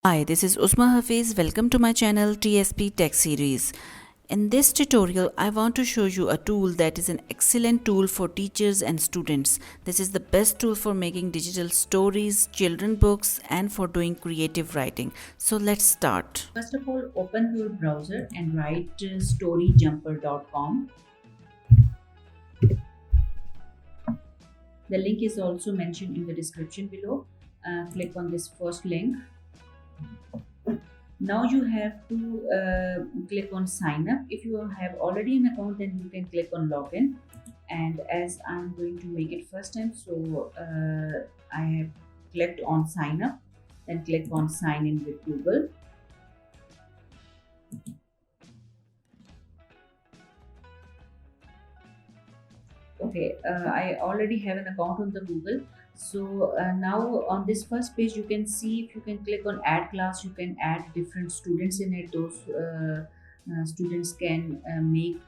Hi, this is Usma Hafiz. Welcome to my channel TSP Tech Series. In this tutorial, I want to show you a tool that is an excellent tool for teachers and students. This is the best tool for making digital stories, children books, and for doing creative writing. So let's start. First of all, open your browser and write storyjumper.com. The link is also mentioned in the description below. Click on this first link. Now you have to click on sign up. If you have already an account, then you can click on login. And as I'm going to make it first time, so I have clicked on sign up, then click on sign in with Google. Okay, I already have an account on the Google. So now on this first page, you can see, if you can click on add class, you can add different students in it. Those students can make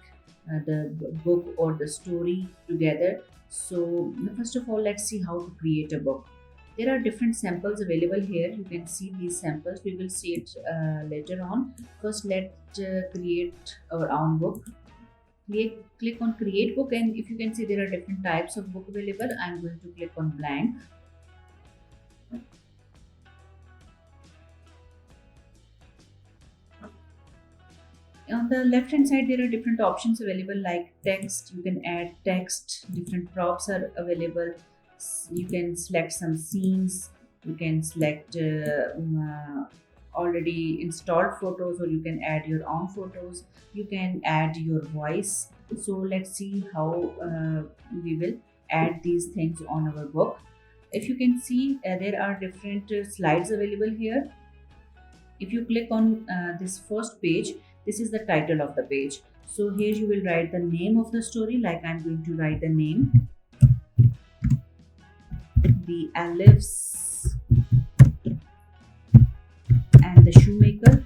the book or the story together. So first of all, let's see how to create a book. There are different samples available here. You can see these samples. We will see it later on. First, let's create our own book. Click on create book, and if you can see, there are different types of book available. I'm going to click on blank. On the left hand side, there are different options available, like text. You can add text, different props are available. You can select some scenes, you can select already installed photos, or you can add your own photos, you can add your voice. So let's see how we will add these things on our book. If you can see, there are different slides available here. If you click on this first page, this is the title of the page. So here you will write the name of the story, like I'm going to write the name, the Alifs and the shoemaker.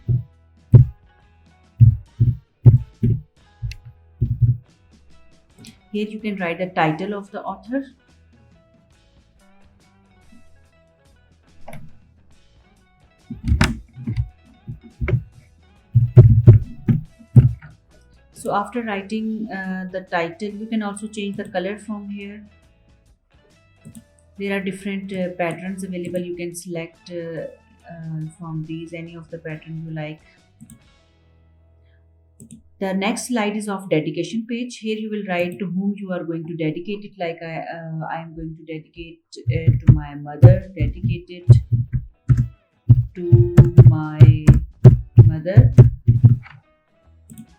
Here you can write the title of the author. So after writing the title, you can also change the color from here. There are different patterns available. You can select from these any of the pattern you like. The next slide is of dedication page. Here you will write to whom you are going to dedicate it. Like I am going to dedicate it to my mother. Dedicate it to my mother.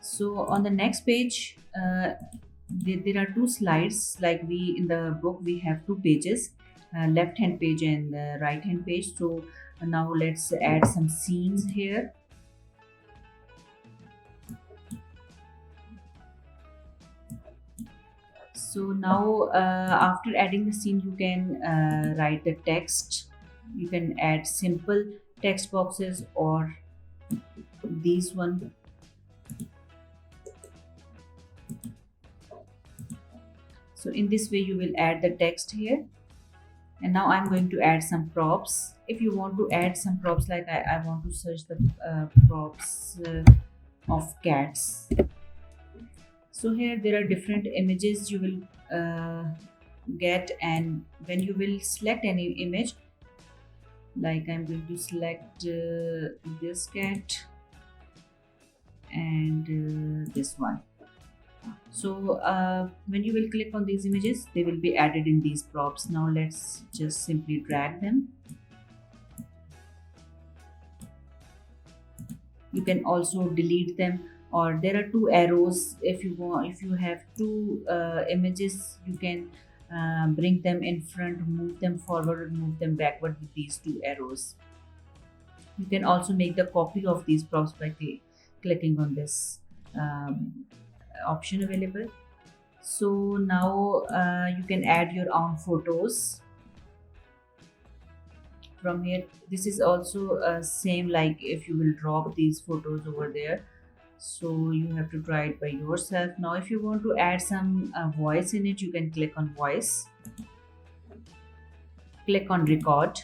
So on the next page, there are two slides. Like we in the book, we have two pages, left hand page and right hand page. So now let's add some scenes here. So now after adding the scene, you can write the text. You can add simple text boxes or these one. So in this way you will add the text here. And now I'm going to add some props. If you want to add some props, like I want to search the props of cats. So here there are different images you will get, and when you will select any image, like I'm going to select this cat and this one. So when you will click on these images, they will be added in these props. Now let's just simply drag them. You can also delete them, or there are two arrows. If you want, if you have two images, you can bring them in front, move them forward, move them backward with these two arrows. You can also make the copy of these props by clicking on this option available. So now you can add your own photos from here. This is also same, like if you will drop these photos over there, so you have to try it by yourself. Now if you want to add some voice in it, you can click on voice, click on record.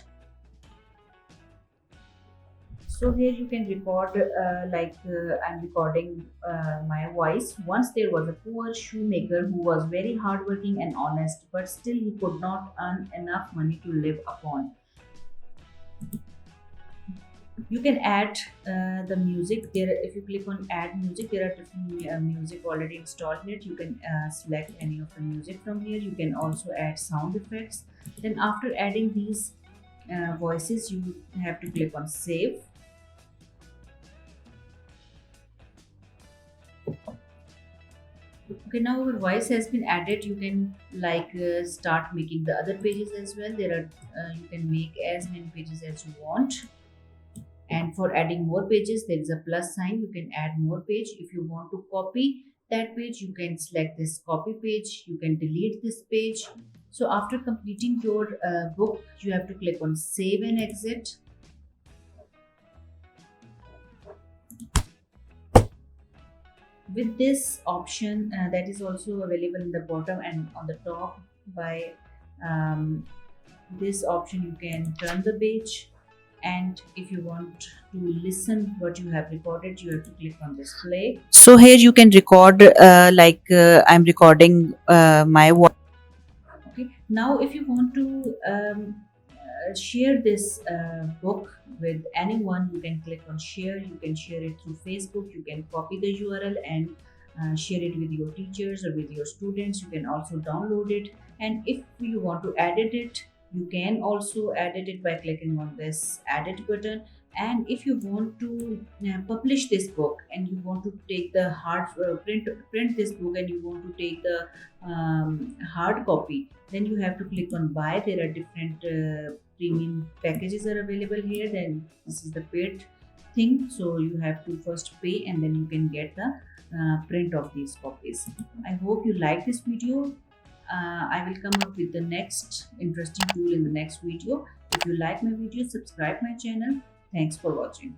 So here you can record I'm recording my voice. Once there was a poor shoemaker who was very hardworking and honest, but still he could not earn enough money to live upon. You can add the music there. If you click on add music, there are different music already installed here. You can select any of the music from here. You can also add sound effects. Then after adding these voices, you have to click on save. Okay, now our voice has been added. You can start making the other pages as well. There are you can make as many pages as you want. And for adding more pages, there is a plus sign. You can add more page. If you want to copy that page, you can select this copy page. You can delete this page. So after completing your book, you have to click on save and exit. With this option, that is also available in the bottom and on the top. By this option, you can turn the page, and if you want to listen what you have recorded, you have to click on this play. So here you can record I'm recording my voice. Okay, now if you want to share this book with anyone, you can click on share. You can share it through Facebook. You can copy the URL and share it with your teachers or with your students. You can also download it, and if you want to edit it, you can also edit it by clicking on this edit button. And if you want to publish this book and you want to take the hard print this book, and you want to take the hard copy, then you have to click on buy. There are different premium packages are available here. Then this is the paid thing, so you have to first pay and then you can get the print of these copies. I hope you like this video. I will come up with the next interesting tool in the next video. If you like my video, subscribe my channel. Thanks for watching.